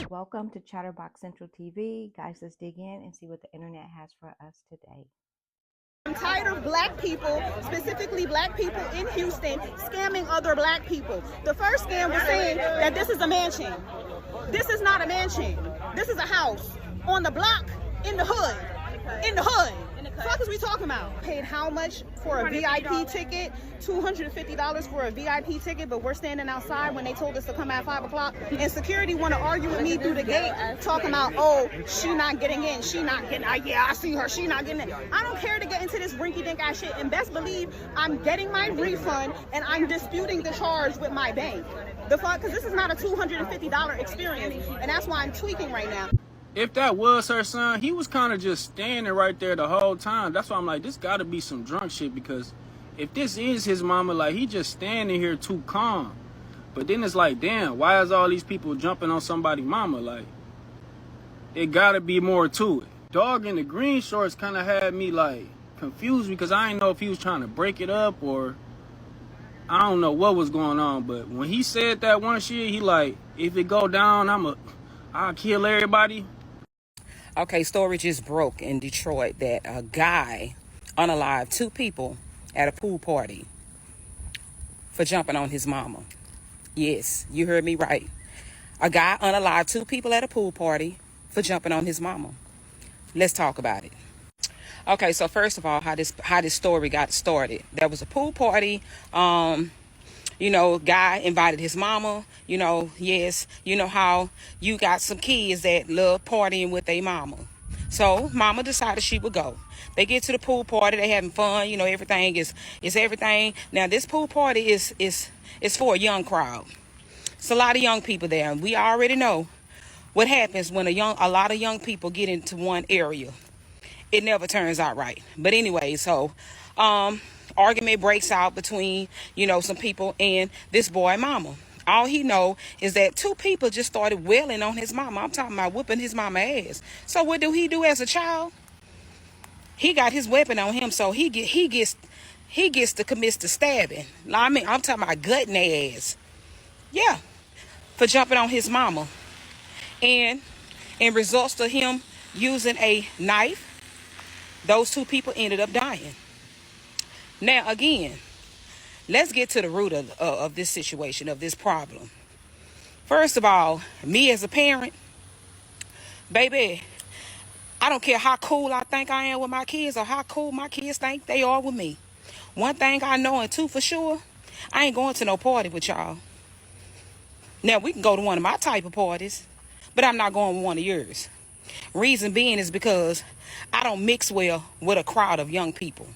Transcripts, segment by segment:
Welcome to Chatterbox Central TV. Guys, let's dig in and see what the internet has for us today. I'm tired of black people, specifically black people in Houston, scamming other black people. The first scam was saying that this is a mansion. This is not a mansion. This is a house on the block in the hood. In the hood. What the fuck is we talking about? Paid how much for a VIP ticket? $250 for a VIP ticket, but we're standing outside when they told us to come at 5 o'clock. And security want to argue with me through the gate, talking about, oh, she not getting in, she not getting in. Yeah, I see her, she not getting in. I don't care to get into this rinky-dink ass shit, and best believe I'm getting my refund and I'm disputing the charge with my bank. The fuck, because this is not a $250 experience, and that's why I'm tweaking right now. If that was her son, he was kind of just standing right there the whole time. That's why I'm like, this got to be some drunk shit, because if this is his mama, like, he just standing here too calm. But then it's like, damn, why is all these people jumping on somebody's mama? Like, it got to be more to it. Dog in the green shorts kind of had me, like, confused, because I didn't know if he was trying to break it up or I don't know what was going on. But when he said that one shit, he like, if it go down, I'll kill everybody. Okay, story just broke in Detroit that a guy unalived 2 people at a pool party for jumping on his mama. Yes, you heard me right. A guy unalived 2 people at a pool party for jumping on his mama. Let's talk about it. Okay, so first of all, how this story got started. There was a pool party. Guy invited his mama. Yes, you know how you got some kids that love partying with their mama. So mama decided she would go. They get to the pool party, they having fun, everything is everything. Now this pool party is for a young crowd. It's a lot of young people there, and we already know what happens when a lot of young people get into one area. It never turns out right. But anyway, so argument breaks out between, some people and this boy mama. All he know is that 2 people just started wailing on his mama. I'm talking about whooping his mama ass. So what do he do as a child? He got his weapon on him, so he gets to commit the stabbing. I'm talking about gutting their ass. Yeah, for jumping on his mama. And in results to him using a knife, those 2 people ended up dying. Now, again, let's get to the root of this situation, of this problem. First of all, me as a parent, baby, I don't care how cool I think I am with my kids or how cool my kids think they are with me. One thing I know, and 2 for sure, I ain't going to no party with y'all. Now, we can go to one of my type of parties, but I'm not going to one of yours. Reason being is because I don't mix well with a crowd of young people.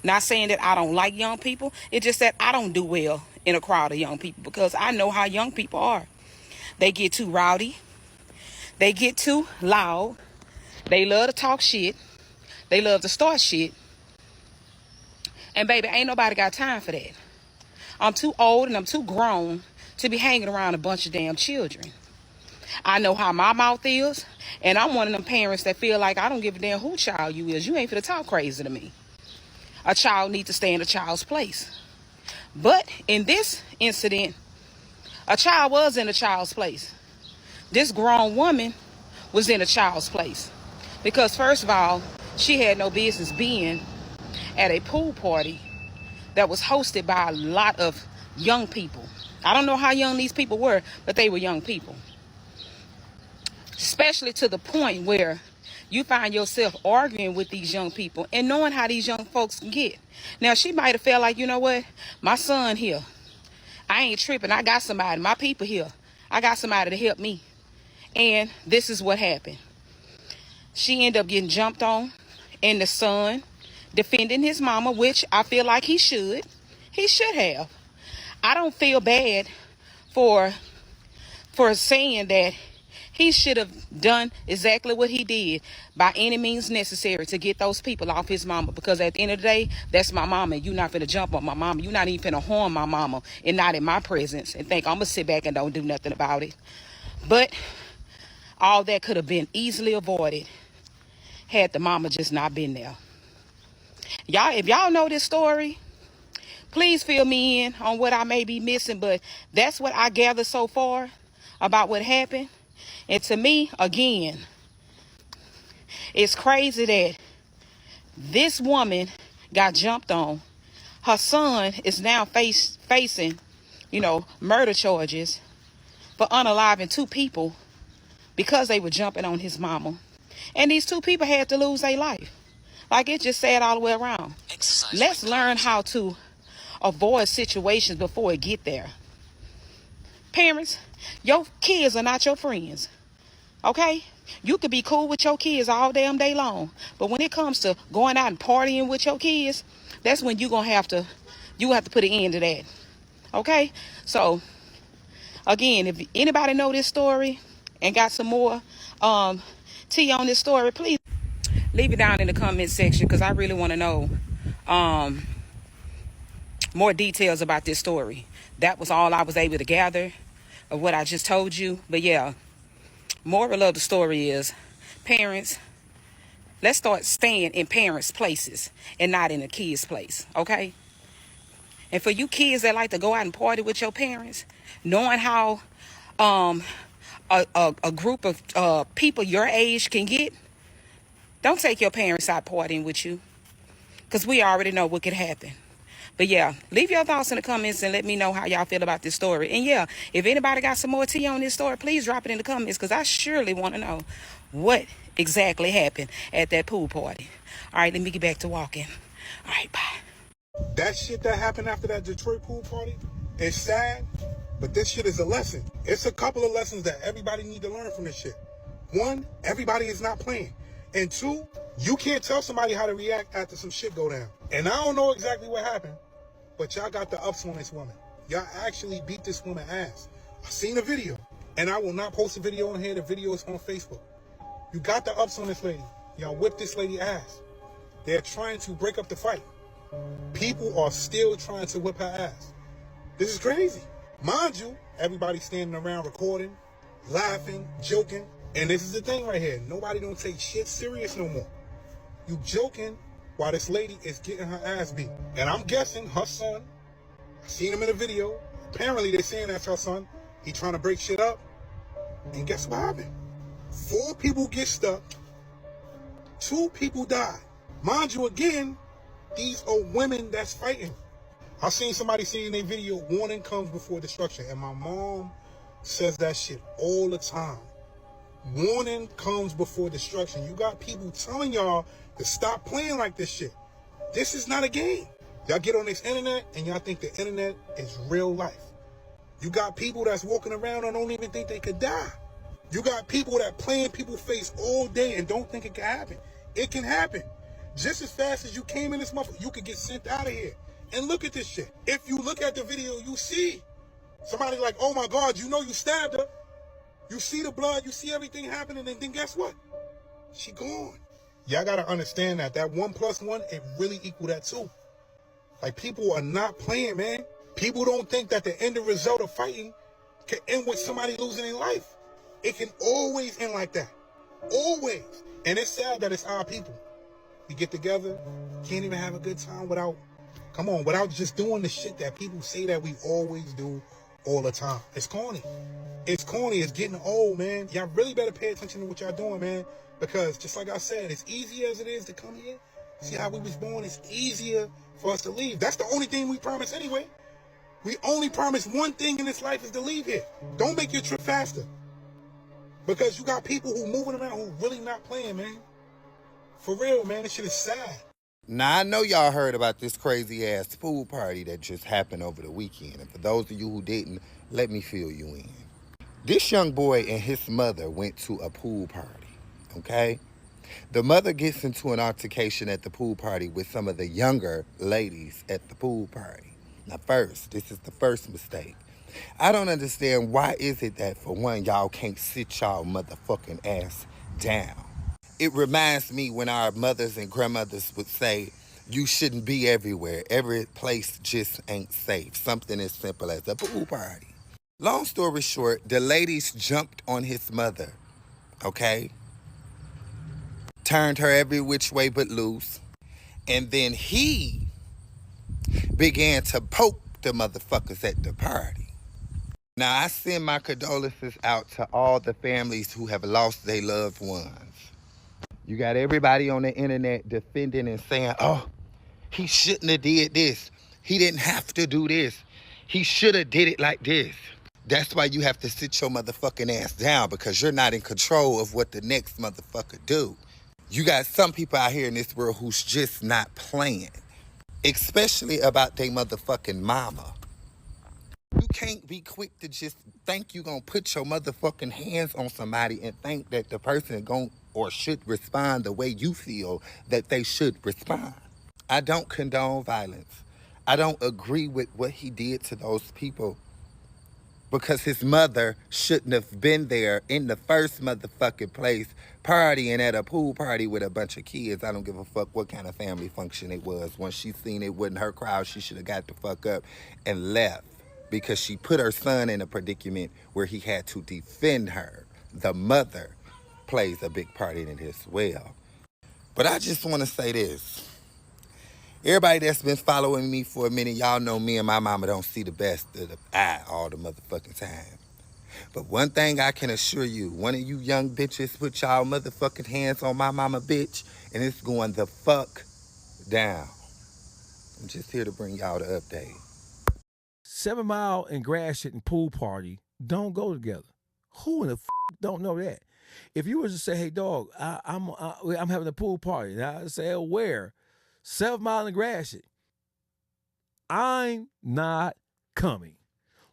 Not saying that I don't like young people. It's just that I don't do well in a crowd of young people, because I know how young people are. They get too rowdy. They get too loud. They love to talk shit. They love to start shit. And baby, ain't nobody got time for that. I'm too old and I'm too grown to be hanging around a bunch of damn children. I know how my mouth is, and I'm one of them parents that feel like I don't give a damn who child you is. You ain't finna talk crazy to me. A child needs to stay in a child's place. But in this incident, a child was in a child's place. This grown woman was in a child's place. Because first of all, she had no business being at a pool party that was hosted by a lot of young people. I don't know how young these people were, but they were young people. Especially to the point where you find yourself arguing with these young people and knowing how these young folks can get. Now, she might have felt like, you know what? My son here. I ain't tripping. I got somebody. My people here. I got somebody to help me. And this is what happened. She ended up getting jumped on, and the son defending his mama, which I feel like he should. He should have. I don't feel bad for saying that he should have done exactly what he did by any means necessary to get those people off his mama. Because at the end of the day, that's my mama. You're not finna jump on my mama. You're not even finna harm my mama, and not in my presence, and think I'm gonna sit back and don't do nothing about it. But all that could have been easily avoided had the mama just not been there. Y'all, if y'all know this story, Please fill me in on what I may be missing, but that's what I gathered so far about what happened. And to me, again, it's crazy that this woman got jumped on. Her son is now facing, murder charges for unaliving 2 people because they were jumping on his mama. And these 2 people had to lose their life. Like, it's just sad all the way around. Let's learn how to avoid situations before it get there. Parents, your kids are not your friends. Okay? You could be cool with your kids all damn day long. But when it comes to going out and partying with your kids, that's when you have to put an end to that. Okay? So, again, if anybody know this story and got some more tea on this story, please leave it down in the comment section, because I really want to know more details about this story. That was all I was able to gather of what I just told you. But yeah, moral of the story is, parents, let's start staying in parents' places and not in the kids' place, okay? And for you kids that like to go out and party with your parents, knowing how a group of people your age can get, don't take your parents out partying with you, because we already know what could happen. But yeah, leave your thoughts in the comments and let me know how y'all feel about this story. And yeah, if anybody got some more tea on this story, please drop it in the comments, because I surely want to know what exactly happened at that pool party. All right, let me get back to walking. All right, bye. That shit that happened after that Detroit pool party is sad, but this shit is a lesson. It's a couple of lessons that everybody need to learn from this shit. 1, everybody is not playing. And 2, you can't tell somebody how to react after some shit go down. And I don't know exactly what happened, but y'all got the ups on this woman. Y'all actually beat this woman ass. I seen the video, and I will not post a video on here. The video is on Facebook. You got the ups on this lady. Y'all whipped this lady ass. They're trying to break up the fight. People are still trying to whip her ass. This is crazy. Mind you, everybody standing around recording, laughing, joking. And this is the thing right here. Nobody don't take shit serious no more. You joking while this lady is getting her ass beat. And I'm guessing her son, I seen him in a video. Apparently they're saying that's her son. He trying to break shit up. And guess what happened? 4 people get stuck. 2 people died. Mind you, again, these are women that's fighting. I seen somebody saying in their video, warning comes before destruction. And my mom says that shit all the time. Warning comes before destruction. You got people telling y'all to stop playing like this shit. This is not a game. Y'all get on this internet and y'all think the internet is real life. You got people that's walking around and don't even think they could die. You got people that play in people's face all day and don't think it can happen. It can happen. Just as fast as you came in this motherfucker, you could get sent out of here. And look at this shit. If you look at the video, you see somebody like, oh my God, you know you stabbed her. You see the blood, you see everything happening, and then guess what? She gone. Y'all gotta understand that 1 + 1, it really equal that 2. Like, people are not playing, man. People don't think that the end result of fighting can end with somebody losing their life. It can always end like that. Always. And it's sad that it's our people. We get together, can't even have a good time without just doing the shit that people say that we always do all the time. It's corny. It's corny. It's getting old, man. Y'all really better pay attention to what y'all doing, man. Because just like I said, as easy as it is to come here, see how we was born, it's easier for us to leave. That's the only thing we promise anyway. We only promise one thing in this life is to leave here. Don't make your trip faster. Because you got people who moving around who really not playing, man. For real, man. This shit is sad. Now, I know y'all heard about this crazy-ass pool party that just happened over the weekend. And for those of you who didn't, let me fill you in. This young boy and his mother went to a pool party, okay? The mother gets into an altercation at the pool party with some of the younger ladies at the pool party. Now, first, this is the first mistake. I don't understand, why is it that, for one, y'all can't sit y'all motherfucking ass down? It reminds me when our mothers and grandmothers would say, you shouldn't be everywhere. Every place just ain't safe. Something as simple as a pool party. Long story short, the ladies jumped on his mother, okay? Turned her every which way but loose. And then he began to poke the motherfuckers at the party. Now, I send my condolences out to all the families who have lost their loved ones. You got everybody on the internet defending and saying, oh, he shouldn't have did this. He didn't have to do this. He should have did it like this. That's why you have to sit your motherfucking ass down, because you're not in control of what the next motherfucker do. You got some people out here in this world who's just not playing, especially about their motherfucking mama. You can't be quick to just think you gonna put your motherfucking hands on somebody and think that the person gon' or should respond the way you feel that they should respond. I don't condone violence. I don't agree with what he did to those people, because his mother shouldn't have been there in the first motherfucking place, partying at a pool party with a bunch of kids. I don't give a fuck what kind of family function it was. Once she seen it wasn't her crowd, she should have got the fuck up and left, because she put her son in a predicament where he had to defend her. The mother plays a big part in it as well. But I just want to say this. Everybody that's been following me for a minute, y'all know me and my mama don't see the best of the eye all the motherfucking time. But one thing I can assure you, one of you young bitches put y'all motherfucking hands on my mama, bitch, and it's going the fuck down. I'm just here to bring y'all the update. 7 Mile and Gratiot and pool party don't go together. Who in the don't know that? If you were to say, hey, dog, I'm having a pool party, and I say, oh, where? 7 Mile and Gratiot. I'm not coming.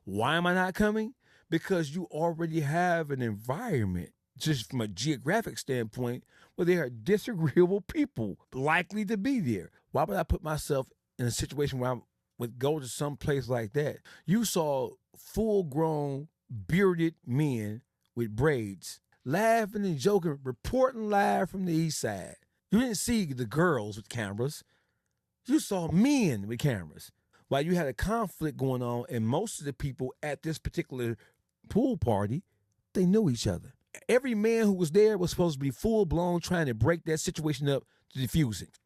Why am I not coming? Because you already have an environment, just from a geographic standpoint, where there are disagreeable people likely to be there. Why would I put myself in a situation where I would go to some place like that? You saw full-grown, bearded men with braids laughing and joking, reporting live from the east side. You didn't see the girls with cameras. You saw men with cameras. While you had a conflict going on, and most of the people at this particular pool party, they knew each other. Every man who was there was supposed to be full-blown trying to break that situation up to defuse it.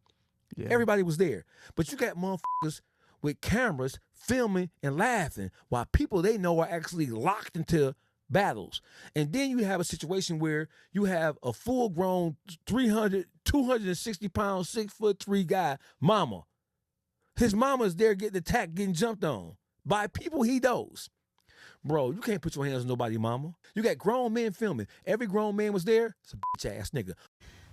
Yeah. Everybody was there. But you got motherfuckers with cameras filming and laughing while people they know are actually locked into battles. And then you have a situation where you have a full-grown 260-pound, 6'3" guy, mama. His mama's there getting attacked, getting jumped on by people he knows. Bro, you can't put your hands on nobody, mama. You got grown men filming. Every grown man was there. It's a bitch-ass nigga.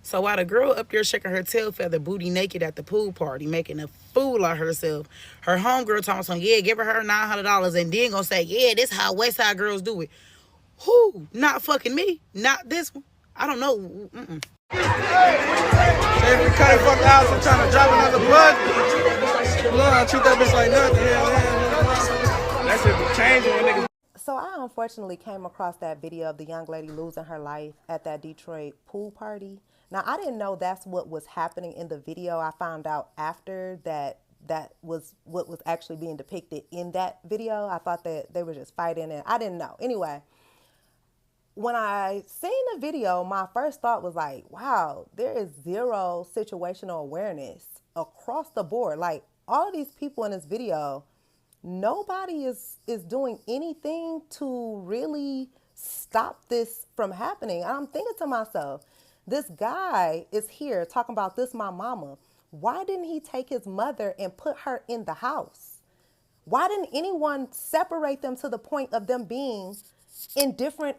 So while the girl up there shaking her tail feather booty naked at the pool party, making a fool of herself, her homegirl talking something, yeah, give her $900 and then gonna say, yeah, this how West Side girls do it. Who? Not fucking me. Not this one. I don't know. If we cut it fuck out, I'm trying to drop another blood. I treat that bitch like nothing. That shit be changing when niggas. So I unfortunately came across that video of the young lady losing her life at that Detroit pool party. Now, I didn't know that's what was happening in the video. I found out after that was what was actually being depicted in that video. I thought that they were just fighting, and I didn't know. Anyway, when I seen the video, my first thought was like, wow, there is zero situational awareness across the board. Like, all of these people in this video, nobody is doing anything to really stop this from happening. I'm thinking to myself, this guy is here talking about this my mama. Why didn't he take his mother and put her in the house? Why didn't anyone separate them to the point of them being in different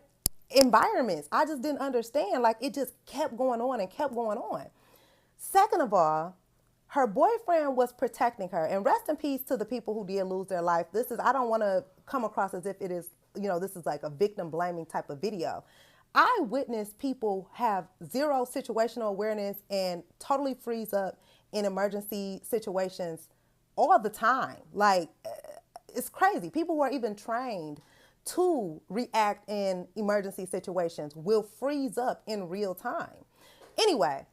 environments? I just didn't understand. Like, it just kept going on and kept going on. Second of all, her boyfriend was protecting her. And rest in peace to the people who did lose their life. I don't want to come across as if it is, this is like a victim blaming type of video. I witnessed people have zero situational awareness and totally freeze up in emergency situations all the time. Like, it's crazy. People who are even trained to react in emergency situations will freeze up in real time. Anyway,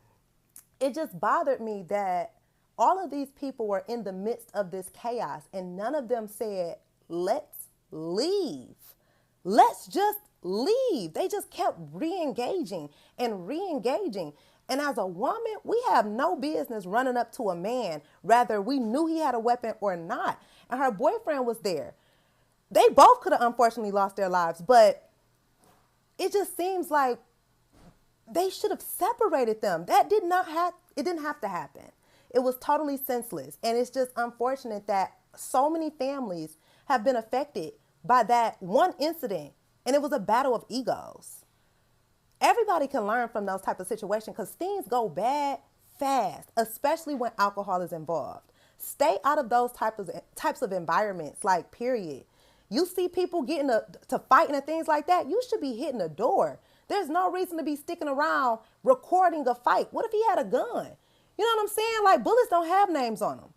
it just bothered me that all of these people were in the midst of this chaos and none of them said, let's leave. Let's just leave. They just kept re-engaging and re-engaging. And as a woman, we have no business running up to a man, whether we knew he had a weapon or not. And her boyfriend was there. They both could have unfortunately lost their lives, but it just seems like they should have separated them. That did not have it didn't have to happen. It was totally senseless. And it's just unfortunate that so many families have been affected by that one incident. And it was a battle of egos. Everybody can learn from those type of situations because things go bad fast, especially when alcohol is involved. Stay out of those types of environments, like period. You see people getting to fighting and things like that, you should be hitting the door. There's no reason to be sticking around recording a fight. What if he had a gun? You know what I'm saying? Like, bullets don't have names on them.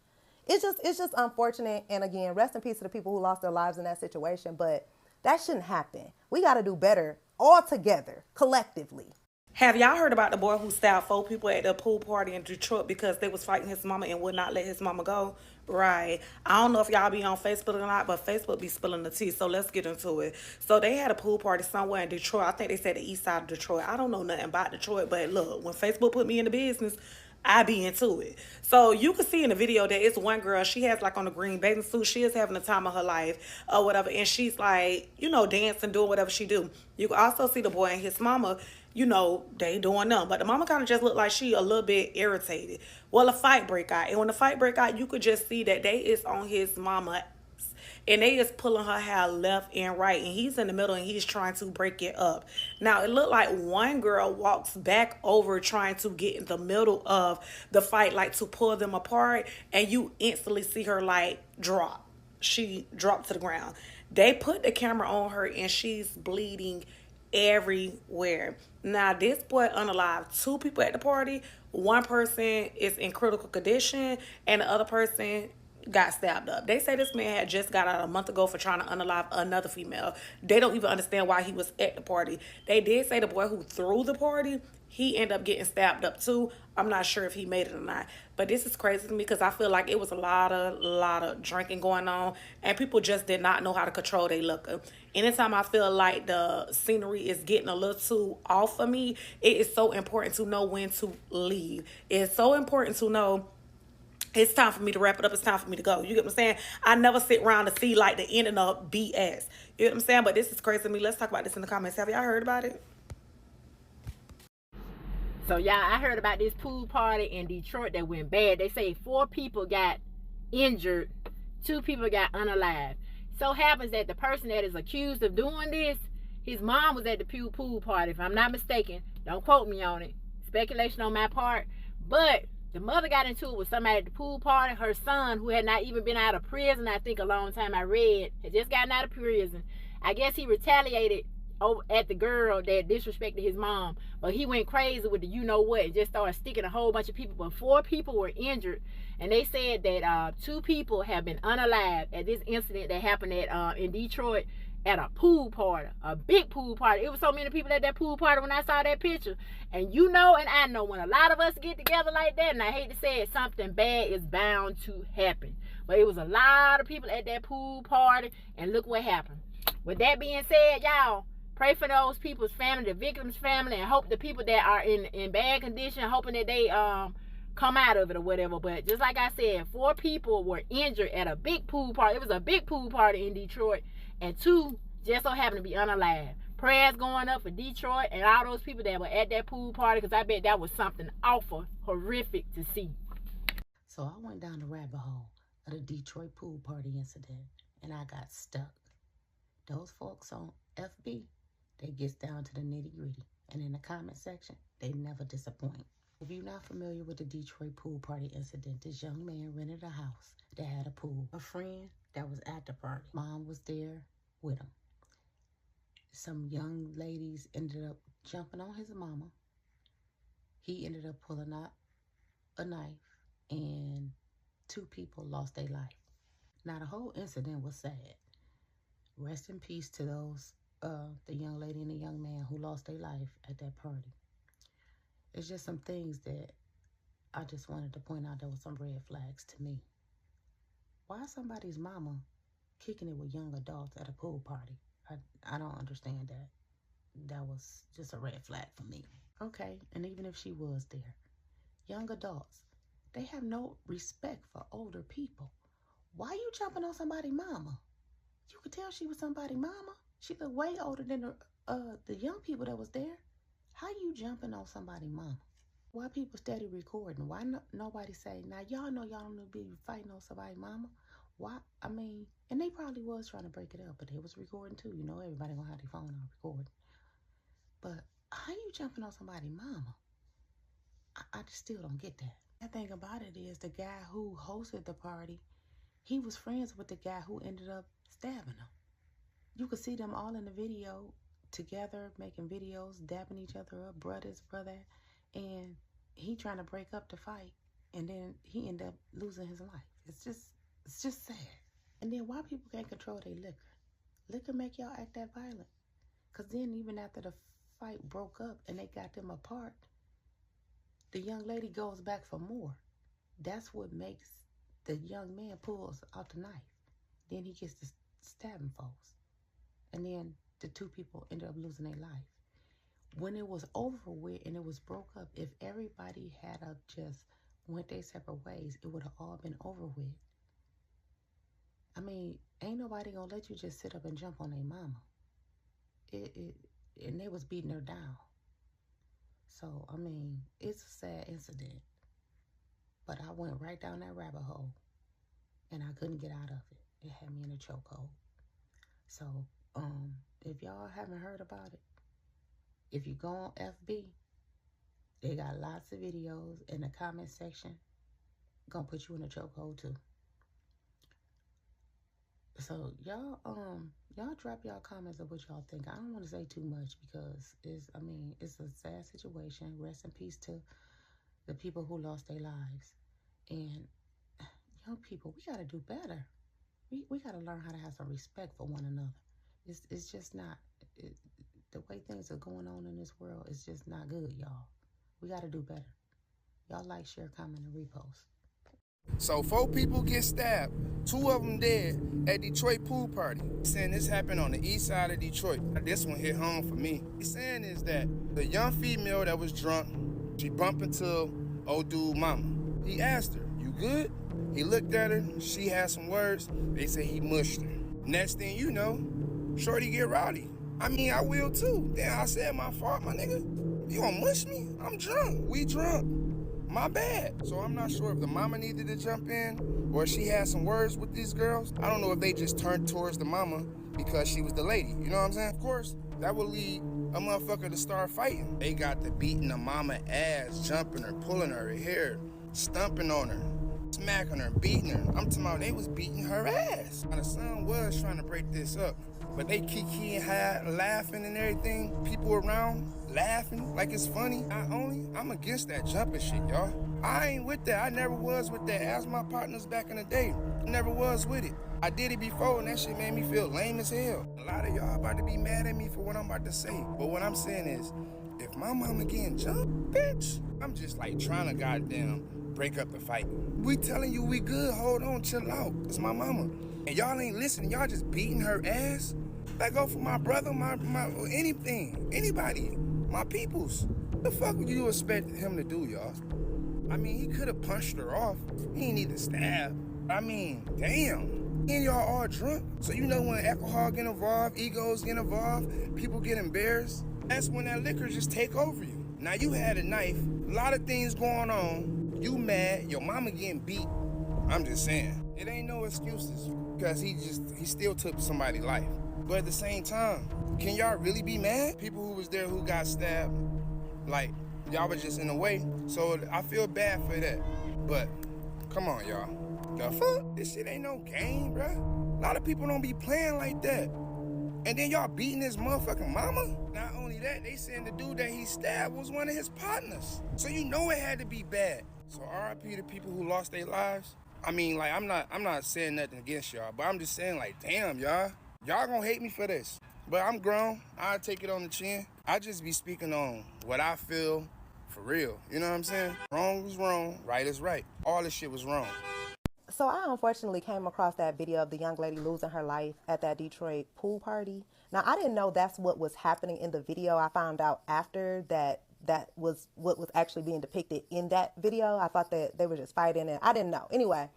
It's just unfortunate. And again, rest in peace to the people who lost their lives in that situation. But that shouldn't happen. We got to do better all together, collectively. Have y'all heard about the boy who stabbed 4 people at the pool party in Detroit because they was fighting his mama and would not let his mama go? Right. I don't know if y'all be on Facebook or not, but Facebook be spilling the tea. So let's get into it. So they had a pool party somewhere in Detroit. I think they said the east side of Detroit. I don't know nothing about Detroit, but look, when Facebook put me in the business, I be into it. So you can see in the video that it's one girl, she has like on a green bathing suit, she is having the time of her life or whatever, and she's like, dancing, doing whatever she do. You can also see the boy and his mama, they doing them. But the mama kind of just looked like she a little bit irritated. Well, a fight break out. And when the fight break out, you could just see that they is on his mama and they is pulling her hair left and right, and he's in the middle and he's trying to break it up. Now it looked like one girl walks back over trying to get in the middle of the fight, like to pull them apart, and you instantly see her like drop. She dropped to the ground. They put the camera on her and she's bleeding everywhere. Now this boy unalived 2 people at the party. One person is in critical condition and the other person got stabbed up. They say this man had just got out a month ago for trying to unalive another female. They don't even understand why he was at the party. They did say the boy who threw the party, he ended up getting stabbed up too. I'm not sure if he made it or not. But this is crazy to me because I feel like it was a lot of drinking going on and people just did not know how to control their liquor. Anytime I feel like the scenery is getting a little too off of me, it is so important to know when to leave. It's so important to know it's time for me to wrap it up. It's time for me to go. You get what I'm saying? I never sit around to see like the ending of BS. You get what I'm saying? But this is crazy to me. Let's talk about this in the comments. Have y'all heard about it? So y'all, I heard about this pool party in Detroit that went bad. They say 4 people got injured, 2 people got unalive. So happens that the person that is accused of doing this, his mom was at the pool party, if I'm not mistaken. Don't quote me on it. Speculation on my part. But the mother got into it with somebody at the pool party. Her son, who had not even been out of prison, I think a long time I read, had just gotten out of prison. I guess he retaliated at the girl that disrespected his mom. But he went crazy with the you-know-what and just started sticking a whole bunch of people. But 4 people were injured. And they said that 2 people have been unalived at this incident that happened in Detroit at a pool party, a big pool party. It was so many people at that pool party when I saw that picture. And you know and I know when a lot of us get together like that, and I hate to say it, something bad is bound to happen. But it was a lot of people at that pool party, and look what happened. With that being said, y'all, pray for those people's family, the victims' family, and hope the people that are in bad condition, hoping that they come out of it or whatever. But just like I said, 4 people were injured at a big pool party. It was a big pool party in Detroit, and 2 just so happened to be unalive. Prayers going up for Detroit and all those people that were at that pool party, because I bet that was something awful, horrific to see. So I went down the rabbit hole of the Detroit pool party incident, and I got stuck. Those folks on FB, they gets down to the nitty-gritty, and in the comment section, they never disappoint. If you're not familiar with the Detroit pool party incident, this young man rented a house that had a pool. A friend that was at the party, mom was there with him. Some young ladies ended up jumping on his mama. He ended up pulling out a knife, and 2 people lost their life. Now, the whole incident was sad. Rest in peace to those, the young lady and the young man who lost their life at that party. It's just some things that I just wanted to point out. There were some red flags to me. Why is somebody's mama kicking it with young adults at a pool party? I don't understand that. That was just a red flag for me. Okay, and even if she was there, young adults, they have no respect for older people. Why you jumping on somebody's mama? You could tell she was somebody's mama. She looked way older than the young people that was there. How you jumping on somebody's mama? Why people steady recording? Why nobody say, now y'all know y'all don't be fighting on somebody's mama? Why? I mean, and they probably was trying to break it up, but they was recording too. You know, everybody gonna have their phone on recording. But how you jumping on somebody's mama? I just still don't get that. The thing about it is the guy who hosted the party, he was friends with the guy who ended up stabbing him. You could see them all in the video together, making videos, dapping each other up, brother, and he trying to break up the fight, and then he ended up losing his life. It's just sad. And then why people can't control their liquor? Liquor make y'all act that violent. Cause then even after the fight broke up and they got them apart, the young lady goes back for more. That's what makes the young man pulls out the knife. Then he gets to stabbing folks. And then the two people ended up losing their life. When it was over with and it was broke up, if everybody had just went their separate ways, it would have all been over with. I mean, ain't nobody gonna let you just sit up and jump on their mama. And they was beating her down. So, I mean, it's a sad incident. But I went right down that rabbit hole and I couldn't get out of it. It had me in a chokehold. So, if y'all haven't heard about it, if you go on FB, they got lots of videos in the comment section. Gonna put you in a chokehold too. So y'all drop y'all comments of what y'all think. I don't want to say too much because it's a sad situation. Rest in peace to the people who lost their lives. And young people, we gotta do better. We gotta learn how to have some respect for one another. It's just not the way things are going on in this world. It's just not good, y'all. We gotta do better. Y'all like, share, comment, and repost. So 4 people get stabbed, 2 of them dead at Detroit pool party. Saying this happened on the east side of Detroit. This one hit home for me. He's saying is that the young female that was drunk, she bumped into old dude mama. He asked her, you good? He looked at her, she had some words. They say he mushed her. Next thing you know, shorty get rowdy. I mean, I will too. Damn, I said my fault, my nigga. You gonna mush me? I'm drunk. We drunk. My bad. So I'm not sure if the mama needed to jump in or she had some words with these girls. I don't know if they just turned towards the mama because she was the lady. You know what I'm saying? Of course, that would lead a motherfucker to start fighting. They got to beating the mama ass, jumping her, pulling her hair, stumping on her, smacking her, beating her. I'm talking about they was beating her ass. Now, the son was trying to break this up, but they kikiing, laughing and everything. People around laughing like it's funny. I'm against that jumping shit, y'all. I ain't with that. I never was with that. Ask my partners back in the day. I never was with it. I did it before and that shit made me feel lame as hell. A lot of y'all about to be mad at me for what I'm about to say. But what I'm saying is, if my mama getting jumped, bitch, I'm just like trying to goddamn break up the fight. We telling you we good, hold on, chill out. It's my mama. And y'all ain't listening, y'all just beating her ass. Like go for my brother, my anything, anybody, my peoples. What the fuck would you expect him to do, y'all? I mean, he could have punched her off. He ain't need to stab. I mean, damn. And y'all all drunk. So you know when alcohol get involved, egos get involved, people get embarrassed, that's when that liquor just take over you. Now you had a knife, a lot of things going on, you mad, your mama getting beat. I'm just saying, it ain't no excuses because he still took somebody's life. But at the same time, can y'all really be mad? People who was there who got stabbed, like, y'all was just in the way. So I feel bad for that. But come on, y'all. The fuck? This shit ain't no game, bruh. A lot of people don't be playing like that. And then y'all beating his motherfucking mama? Not only that, they saying the dude that he stabbed was one of his partners. So you know it had to be bad. So RIP to people who lost their lives. I mean, like, I'm not saying nothing against y'all, but I'm just saying, like, damn, y'all. Y'all gonna hate me for this. But I'm grown. I'll take it on the chin. I just be speaking on what I feel for real. You know what I'm saying? Wrong was wrong, right is right. All this shit was wrong. So I unfortunately came across that video of the young lady losing her life at that Detroit pool party. Now, I didn't know that's what was happening in the video. I found out after that that was what was actually being depicted in that video. I thought that they were just fighting, and I didn't know. Anyway,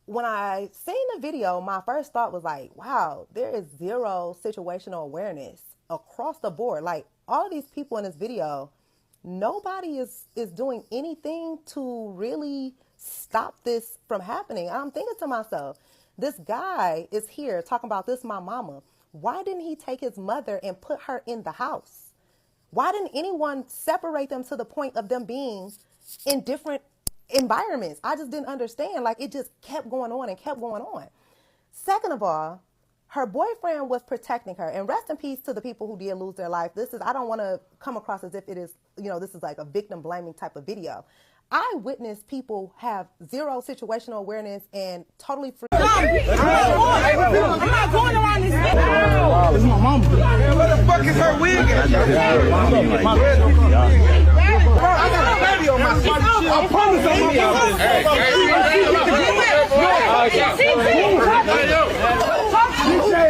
when I seen the video, my first thought was like, wow, there is zero situational awareness across the board. Like, all of these people in this video, nobody is doing anything to really stop this from happening. And I'm thinking to myself, this guy is here talking about this my mama. Why didn't he take his mother and put her in the house? Why didn't anyone separate them to the point of them being in different environments? I just didn't understand. Like, it just kept going on and kept going on. Second of all, her boyfriend was protecting her. And rest in peace to the people who did lose their life. I don't want to come across as if it is, this is like a victim blaming type of video. I witnessed people have zero situational awareness and totally free. I'm not going around this video. This is my mama. Where the fuck is her wig at? I got a baby on my side. I promise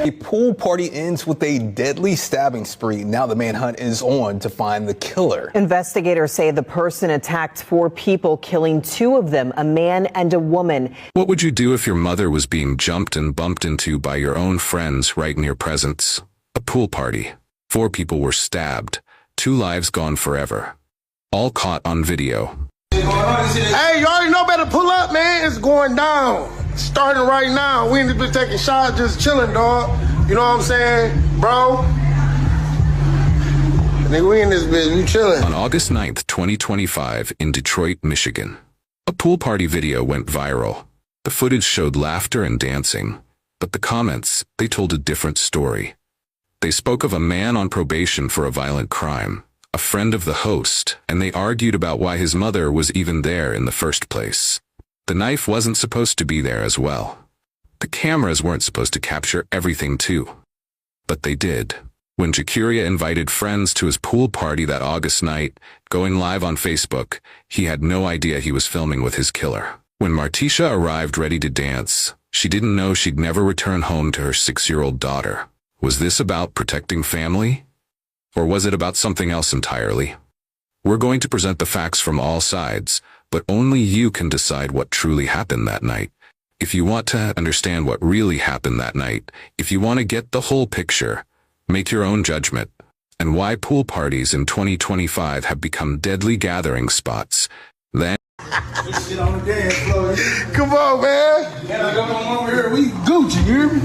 A pool party ends with a deadly stabbing spree. Now the manhunt is on to find the killer. Investigators say the person attacked 4 people, killing 2 of them, a man and a woman. What would you do if your mother was being jumped and bumped into by your own friends right in your presence? A pool party. 4 people were stabbed. 2 lives gone forever. All caught on video. Hey, you already know better pull up, man. It's going down. Starting right now. We ain't been taking shots, just chilling, dog. You know what I'm saying? Bro. Nigga, we in this bitch, we chilling. On August 9th, 2025, in Detroit, Michigan, a pool party video went viral. The footage showed laughter and dancing, but the comments, they told a different story. They spoke of a man on probation for a violent crime, a friend of the host, and they argued about why his mother was even there in the first place. The knife wasn't supposed to be there as well. The cameras weren't supposed to capture everything too. But they did. When Jacuria invited friends to his pool party that August night, going live on Facebook, he had no idea he was filming with his killer. When Martisha arrived ready to dance, she didn't know she'd never return home to her 6-year-old daughter. Was this about protecting family? Or was it about something else entirely? We're going to present the facts from all sides, but only you can decide what truly happened that night. If you want to understand what really happened that night, if you want to get the whole picture, make your own judgment, and why pool parties in 2025 have become deadly gathering spots, then Get on the dance floor. Come on, man. Yeah, come on over here. We Gucci, you hear me?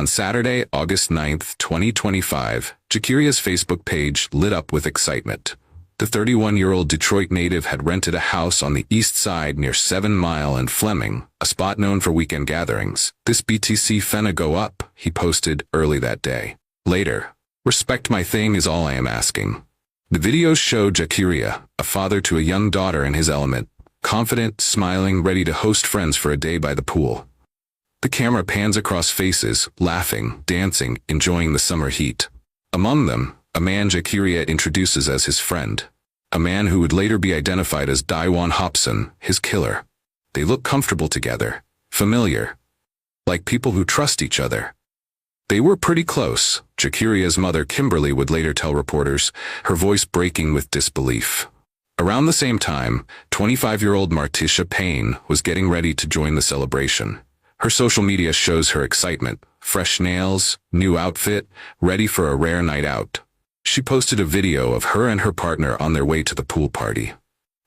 on Saturday, August 9th, 2025, Jacuria's Facebook page lit up with excitement. The 31-year-old Detroit native had rented a house on the east side near 7 Mile and Fleming, a spot known for weekend gatherings. This BTC finna go up, he posted early that day. Later, respect my thing is all I am asking. The videos show Jacuria, a father to a young daughter in his element, confident, smiling, ready to host friends for a day by the pool. The camera pans across faces, laughing, dancing, enjoying the summer heat. Among them, a man Jacuria introduces as his friend. A man who would later be identified as Daiwan Hobson, his killer. They look comfortable together, familiar, like people who trust each other. They were pretty close, Jacuria's mother Kimberly would later tell reporters, her voice breaking with disbelief. Around the same time, 25-year-old Martisha Payne was getting ready to join the celebration. Her social media shows her excitement, fresh nails, new outfit, ready for a rare night out. She posted a video of her and her partner on their way to the pool party.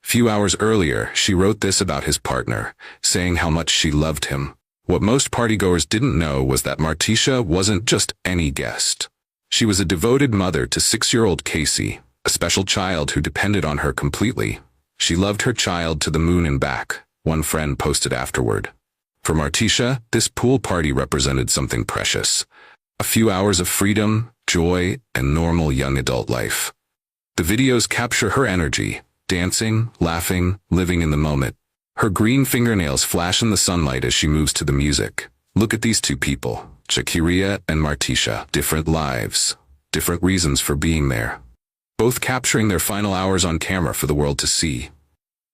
Few hours earlier, she wrote this about his partner, saying how much she loved him. What most partygoers didn't know was that Martisha wasn't just any guest. She was a devoted mother to 6-year-old Casey, a special child who depended on her completely. She loved her child to the moon and back, one friend posted afterward. For Martisha, this pool party represented something precious. A few hours of freedom, joy, and normal young adult life. The videos capture her energy, dancing, laughing, living in the moment. Her green fingernails flash in the sunlight as she moves to the music. Look at these 2 people, Jacuria and Martisha. Different lives, different reasons for being there. Both capturing their final hours on camera for the world to see.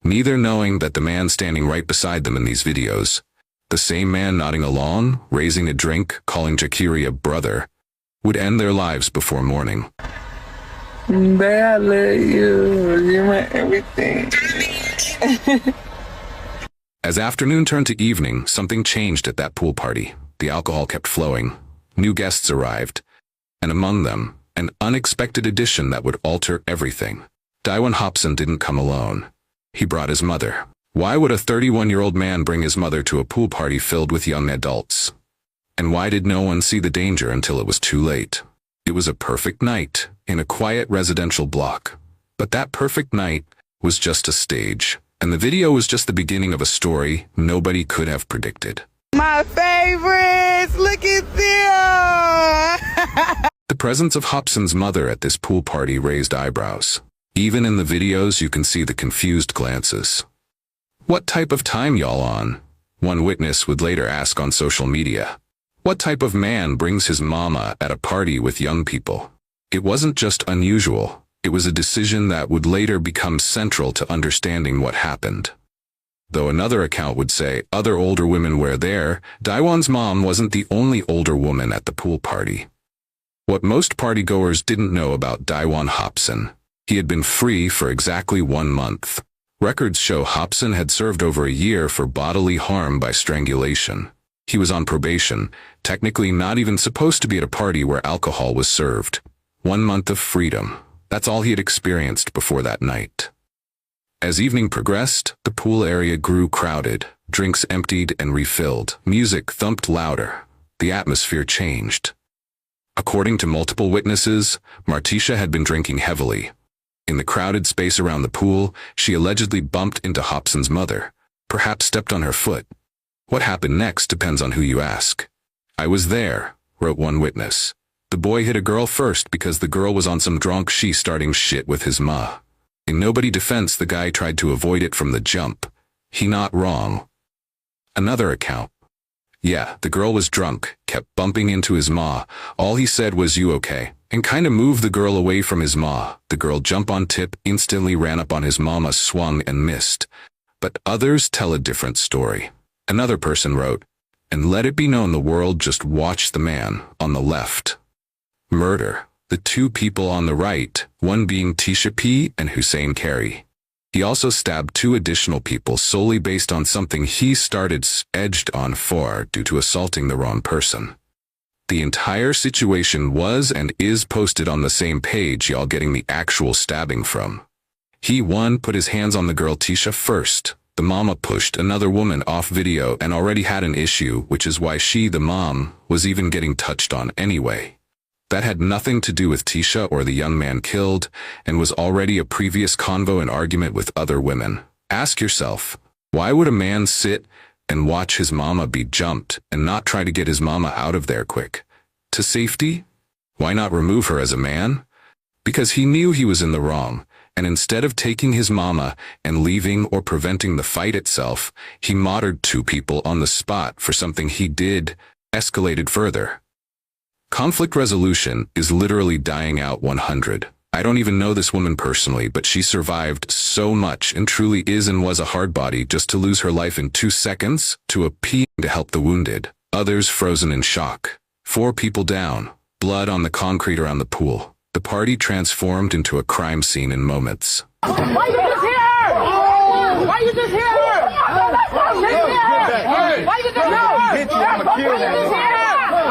Neither knowing that the man standing right beside them in these videos, the same man nodding along, raising a drink, calling Jacuria brother, would end their lives before morning. Babe, I love you. You're my everything. As afternoon turned to evening, something changed at that pool party. The alcohol kept flowing. New guests arrived, and among them, an unexpected addition that would alter everything. Daiwan Hobson didn't come alone. He brought his mother. Why would a 31-year-old man bring his mother to a pool party filled with young adults? And why did no one see the danger until it was too late? It was a perfect night in a quiet residential block. But that perfect night was just a stage, and the video was just the beginning of a story nobody could have predicted. My favorites! Look at them! The presence of Hobson's mother at this pool party raised eyebrows. Even in the videos, you can see the confused glances. What type of time y'all on? One witness would later ask on social media. What type of man brings his mama at a party with young people? It wasn't just unusual. It was a decision that would later become central to understanding what happened. Though another account would say other older women were there, Daiwan's mom wasn't the only older woman at the pool party. What most partygoers didn't know about Daiwan Hobson: he had been free for exactly 1 month. Records show Hobson had served over a year for bodily harm by strangulation. He was on probation, technically not even supposed to be at a party where alcohol was served. 1 month of freedom. That's all he had experienced before that night. As evening progressed, the pool area grew crowded. Drinks emptied and refilled. Music thumped louder. The atmosphere changed. According to multiple witnesses, Martisha had been drinking heavily. In the crowded space around the pool, she allegedly bumped into Hobson's mother, perhaps stepped on her foot. What happened next depends on who you ask. I was there, wrote one witness. The boy hit a girl first because the girl was on some drunk she starting shit with his ma. In nobody's defense, the guy tried to avoid it from the jump. He not wrong. Another account. Yeah, the girl was drunk, kept bumping into his ma. All he said was, "You okay?" and kinda moved the girl away from his ma. The girl jumped on tip, instantly ran up on his mama, swung and missed. But others tell a different story. Another person wrote, "And let it be known the world just watched the man on the left murder the 2 people on the right, one being Tisha P. and Hussein Carey. He also stabbed 2 additional people solely based on something he started edged on for due to assaulting the wrong person." The entire situation was and is posted on the same page y'all getting the actual stabbing from. He, one, put his hands on the girl Tisha first. The mama pushed another woman off video and already had an issue, which is why she, the mom, was even getting touched on anyway. That had nothing to do with Tisha or the young man killed, and was already a previous convo and argument with other women. Ask yourself, why would a man sit and watch his mama be jumped and not try to get his mama out of there quick? To safety? Why not remove her as a man? Because he knew he was in the wrong, and instead of taking his mama and leaving or preventing the fight itself, he martyred 2 people on the spot for something he did, escalated further. Conflict resolution is literally dying out 100. I don't even know this woman personally, but she survived so much and truly is and was a hard body just to lose her life in 2 seconds to appear to help the wounded. Others frozen in shock. 4 people down, blood on the concrete around the pool. The party transformed into a crime scene in moments. Why you just hit her? Why you just hit her? Why you just hit her?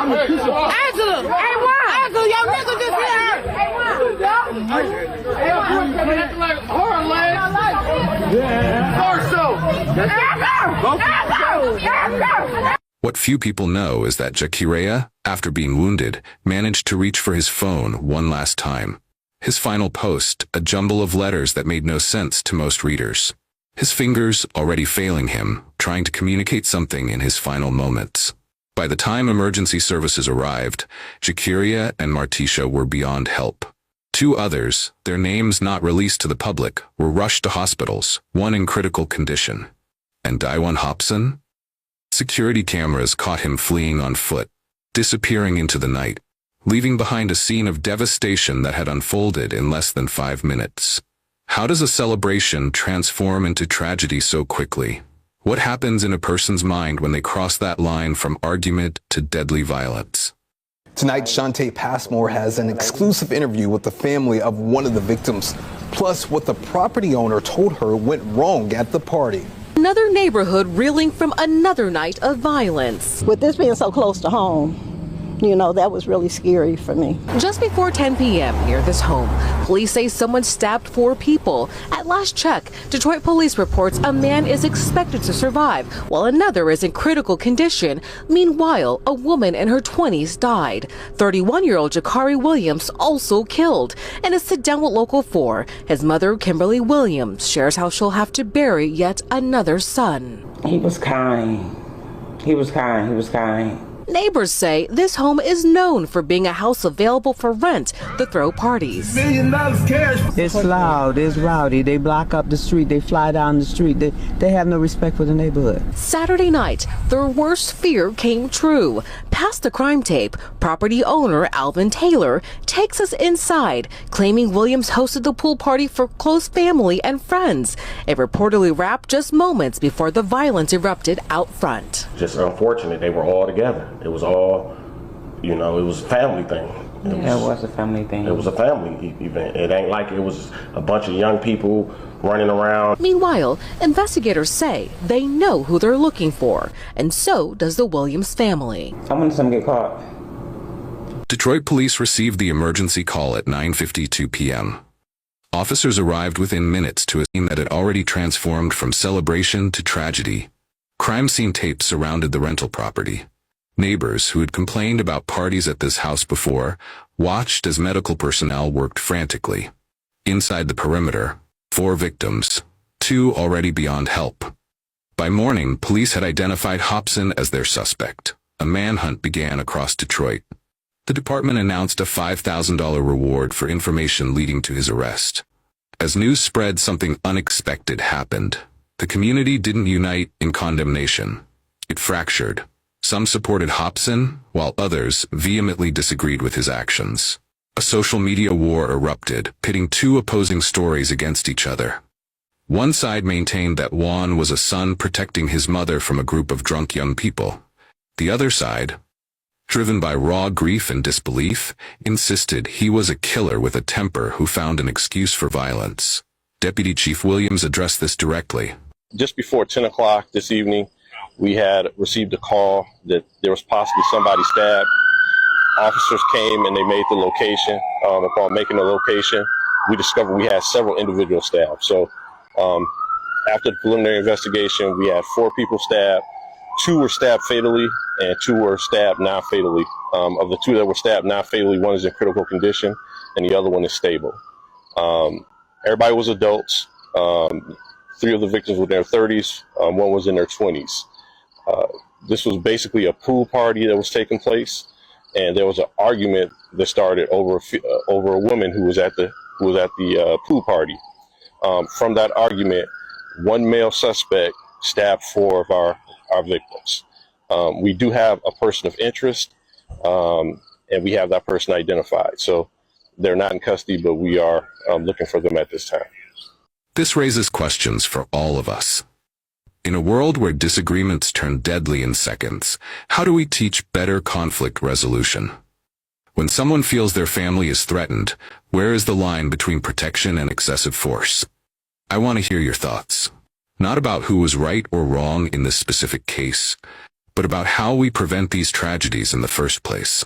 Angela! Hey, why? Angela, your nigga just hit her! What few people know is that Jakirea, after being wounded, managed to reach for his phone one last time. His final post, a jumble of letters that made no sense to most readers. His fingers already failing him, trying to communicate something in his final moments. By the time emergency services arrived, Jakirea and Martisha were beyond help. 2 others, their names not released to the public, were rushed to hospitals, one in critical condition. And Daiwan Hobson? Security cameras caught him fleeing on foot, disappearing into the night, leaving behind a scene of devastation that had unfolded in less than 5 minutes. How does a celebration transform into tragedy so quickly? What happens in a person's mind when they cross that line from argument to deadly violence? Tonight, Shantae Passmore has an exclusive interview with the family of one of the victims, plus what the property owner told her went wrong at the party. Another neighborhood reeling from another night of violence. With this being so close to home, you know, that was really scary for me. Just before 10 p.m. near this home, police say someone stabbed 4 people. At last check, Detroit police reports a man is expected to survive, while another is in critical condition. Meanwhile, a woman in her 20s died. 31-year-old Jakari Williams also killed. In a sit-down with Local 4, his mother, Kimberly Williams, shares how she'll have to bury yet another son. He was kind. He was kind. He was kind. Neighbors say this home is known for being a house available for rent to throw parties. $1 million cash. It's loud, it's rowdy. They block up the street, they fly down the street. They have no respect for the neighborhood. Saturday night, their worst fear came true. Past the crime tape, property owner Alvin Taylor takes us inside, claiming Williams hosted the pool party for close family and friends. It reportedly wrapped just moments before the violence erupted out front. Just unfortunate, they were all together. It was all, you know, it was a family thing. It was a family thing. It was a family event. It ain't like it was a bunch of young people running around. Meanwhile, investigators say they know who they're looking for, and so does the Williams family. I want them to get caught. Detroit police received the emergency call at 9:52 p.m. Officers arrived within minutes to a scene that had already transformed from celebration to tragedy. Crime scene tapes surrounded the rental property. Neighbors who had complained about parties at this house before watched as medical personnel worked frantically. Inside the perimeter, 4 victims, 2 already beyond help. By morning, police had identified Hobson as their suspect. A manhunt began across Detroit. The department announced a $5,000 reward for information leading to his arrest. As news spread, something unexpected happened. The community didn't unite in condemnation. It fractured. Some supported Hobson, while others vehemently disagreed with his actions. A social media war erupted, pitting 2 opposing stories against each other. One side maintained that Juan was a son protecting his mother from a group of drunk young people. The other side, driven by raw grief and disbelief, insisted he was a killer with a temper who found an excuse for violence. Deputy Chief Williams addressed this directly. Just before 10 o'clock this evening, we had received a call that there was possibly somebody stabbed. Officers came and they made the location. Upon making the location, we discovered we had several individuals stabbed. So after the preliminary investigation, we had 4 people stabbed. 2 were stabbed fatally and 2 were stabbed non-fatally. Of the 2 that were stabbed non-fatally, 1 is in critical condition and the other one is stable. Everybody was adults. 3 of the victims were in their 30s. 1 was in their 20s. This was basically a pool party that was taking place, and there was an argument that started over a woman who was at the pool party. From that argument, 1 male suspect stabbed 4 of our victims. We do have a person of interest, and we have that person identified. So they're not in custody, but we are looking for them at this time. This raises questions for all of us. In a world where disagreements turn deadly in seconds, how do we teach better conflict resolution? When someone feels their family is threatened, where is the line between protection and excessive force? I want to hear your thoughts. Not about who was right or wrong in this specific case, but about how we prevent these tragedies in the first place.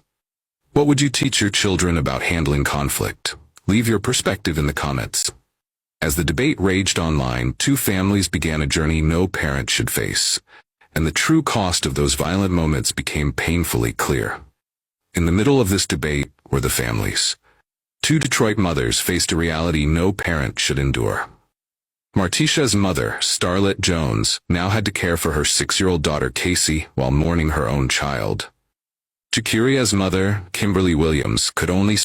What would you teach your children about handling conflict? Leave your perspective in the comments. As the debate raged online, 2 families began a journey no parent should face, and the true cost of those violent moments became painfully clear. In the middle of this debate were the families. 2 Detroit mothers faced a reality no parent should endure. Martisha's mother, Starlet Jones, now had to care for her 6-year-old daughter Casey while mourning her own child. Jakiria's mother, Kimberly Williams, could only